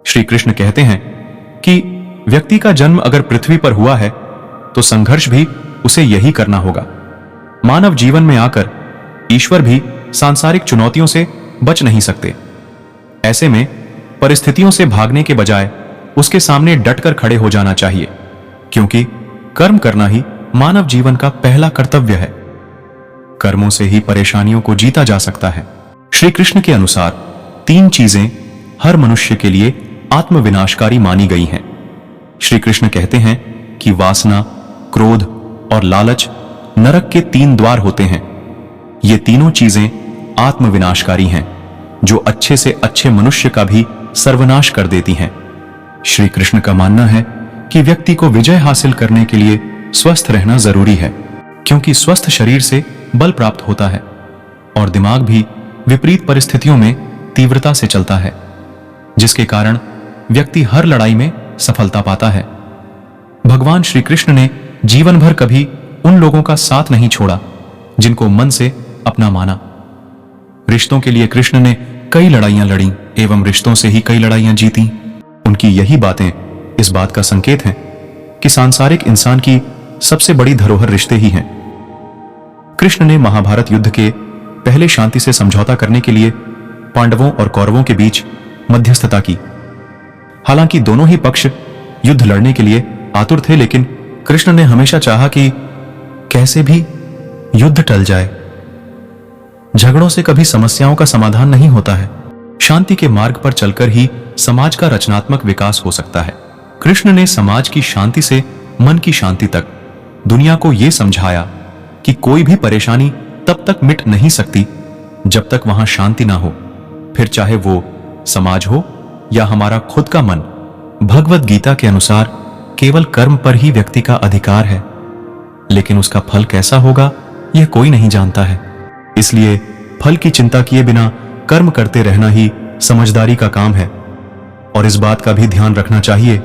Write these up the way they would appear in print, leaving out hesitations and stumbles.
श्री कृष्ण कहते हैं कि व्यक्ति का जन्म अगर पृथ्वी पर हुआ है तो संघर्ष भी उसे यही करना होगा। मानव जीवन में आकर ईश्वर भी सांसारिक चुनौतियों से बच नहीं सकते। ऐसे में परिस्थितियों से भागने के बजाय उसके सामने डटकर खड़े हो जाना चाहिए, क्योंकि कर्म करना ही मानव जीवन का पहला कर्तव्य है। कर्मों से ही परेशानियों को जीता जा सकता है। श्री कृष्ण के अनुसार 3 चीजें हर मनुष्य के लिए आत्मविनाशकारी मानी गई हैं। श्री कृष्ण कहते हैं कि वासना, क्रोध और लालच नरक के 3 द्वार होते हैं। ये तीनों चीजें आत्मविनाशकारी हैं, जो अच्छे से अच्छे मनुष्य का भी सर्वनाश कर देती हैं। श्री कृष्ण का मानना है कि व्यक्ति को विजय हासिल करने के लिए स्वस्थ रहना जरूरी है, क्योंकि स्वस्थ शरीर से बल प्राप्त होता है और दिमाग भी विपरीत परिस्थितियों में तीव्रता से चलता है, जिसके कारण व्यक्ति हर लड़ाई में सफलता पाता है। भगवान श्री कृष्ण ने जीवन भर कभी उन लोगों का साथ नहीं छोड़ा जिनको मन से अपना माना। रिश्तों के लिए कृष्ण ने कई लड़ाइयां लड़ी एवं रिश्तों से ही कई लड़ाइयां जीती। उनकी यही बातें इस बात का संकेत हैं कि सांसारिक इंसान की सबसे बड़ी धरोहर रिश्ते ही हैं। कृष्ण ने महाभारत युद्ध के पहले शांति से समझौता करने के लिए पांडवों और कौरवों के बीच मध्यस्थता की। हालांकि दोनों ही पक्ष युद्ध लड़ने के लिए आतुर थे, लेकिन कृष्ण ने हमेशा चाहा कि कैसे भी युद्ध टल जाए। झगड़ों से कभी समस्याओं का समाधान नहीं होता है। शांति के मार्ग पर चलकर ही समाज का रचनात्मक विकास हो सकता है। कृष्ण ने समाज की शांति से मन की शांति तक दुनिया को यह समझाया कि कोई भी परेशानी तब तक मिट नहीं सकती जब तक वहां शांति ना हो, फिर चाहे वो समाज हो या हमारा खुद का मन। भगवत गीता के अनुसार केवल कर्म पर ही व्यक्ति का अधिकार है, लेकिन उसका फल कैसा होगा यह कोई नहीं जानता है। इसलिए फल की चिंता किए बिना कर्म करते रहना ही समझदारी का काम है, और इस बात का भी ध्यान रखना चाहिए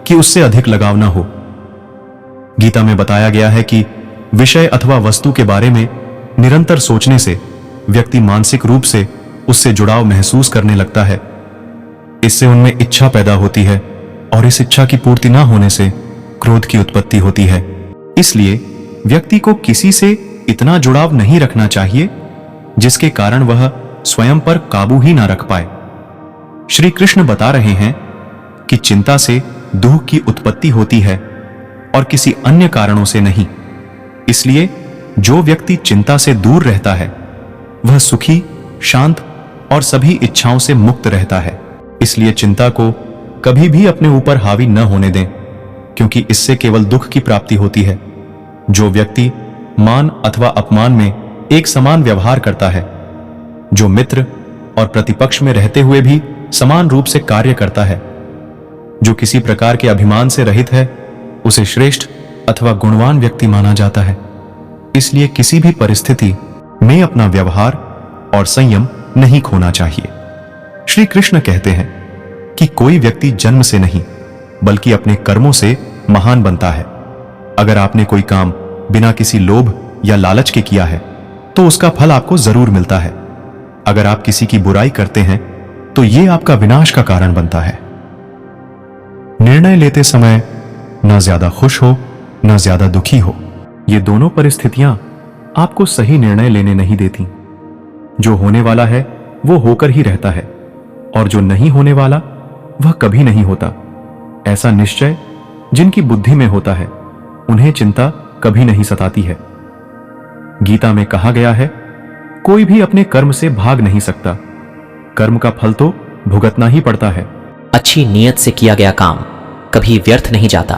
कि उससे अधिक लगाव ना हो। गीता में बताया गया है कि विषय अथवा वस्तु के बारे में निरंतर सोचने से व्यक्ति मानसिक रूप से उससे जुड़ाव महसूस करने लगता है। इससे उनमें इच्छा पैदा होती है और इस इच्छा की पूर्ति ना होने से क्रोध की उत्पत्ति होती है। इसलिए व्यक्ति को किसी से इतना जुड़ाव नहीं रखना चाहिए जिसके कारण वह स्वयं पर काबू ही ना रख पाए। श्री कृष्ण बता रहे हैं कि चिंता से दुख की उत्पत्ति होती है और किसी अन्य कारणों से नहीं। इसलिए जो व्यक्ति चिंता से दूर रहता है वह सुखी, शांत और सभी इच्छाओं से मुक्त रहता है। इसलिए चिंता को कभी भी अपने ऊपर हावी न होने दें, क्योंकि इससे केवल दुख की प्राप्ति होती है। जो व्यक्ति मान अथवा अपमान में एक समान व्यवहार करता है, जो मित्र और प्रतिपक्ष में रहते हुए भी समान रूप से कार्य करता है, जो किसी प्रकार के अभिमान से रहित है, उसे श्रेष्ठ अथवा गुणवान व्यक्ति माना जाता है। इसलिए किसी भी परिस्थिति में अपना व्यवहार और संयम नहीं खोना चाहिए। श्री कृष्ण कहते हैं कि कोई व्यक्ति जन्म से नहीं बल्कि अपने कर्मों से महान बनता है। अगर आपने कोई काम बिना किसी लोभ या लालच के किया है तो उसका फल आपको जरूर मिलता है। अगर आप किसी की बुराई करते हैं तो यह आपका विनाश का कारण बनता है। निर्णय लेते समय न ज्यादा खुश हो न ज्यादा दुखी हो। ये दोनों परिस्थितियां आपको सही निर्णय लेने नहीं देती। जो होने वाला है वो होकर ही रहता है, और जो नहीं होने वाला वह कभी नहीं होता। ऐसा निश्चय जिनकी बुद्धि में होता है उन्हें चिंता कभी नहीं सताती है। गीता में कहा गया है, कोई भी अपने कर्म से भाग नहीं सकता, कर्म का फल तो भुगतना ही पड़ता है। अच्छी नीयत से किया गया काम कभी व्यर्थ नहीं जाता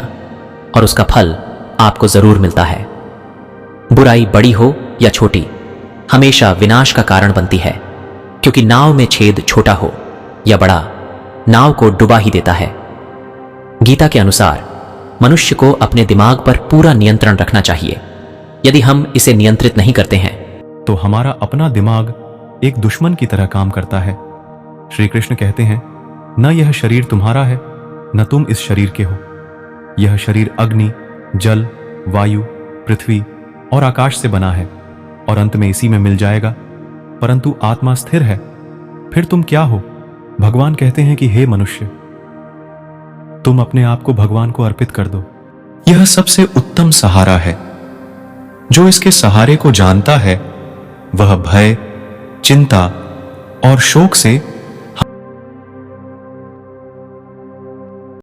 और उसका फल आपको जरूर मिलता है। बुराई बड़ी हो या छोटी हमेशा विनाश का कारण बनती है, क्योंकि नाव में छेद छोटा हो या बड़ा नाव को डुबा ही देता है। गीता के अनुसार मनुष्य को अपने दिमाग पर पूरा नियंत्रण रखना चाहिए। यदि हम इसे नियंत्रित नहीं करते हैं तो हमारा अपना दिमाग एक दुश्मन की तरह काम करता है। श्री कृष्ण कहते हैं, न यह शरीर तुम्हारा है न तुम इस शरीर के हो। यह शरीर अग्नि, जल, वायु, पृथ्वी और आकाश से बना है और अंत में इसी में मिल जाएगा, परंतु आत्मा स्थिर है। फिर तुम क्या हो? भगवान कहते हैं कि हे मनुष्य, तुम अपने आप को भगवान को अर्पित कर दो। यह सबसे उत्तम सहारा है। जो इसके सहारे को जानता है वह भय, चिंता और शोक से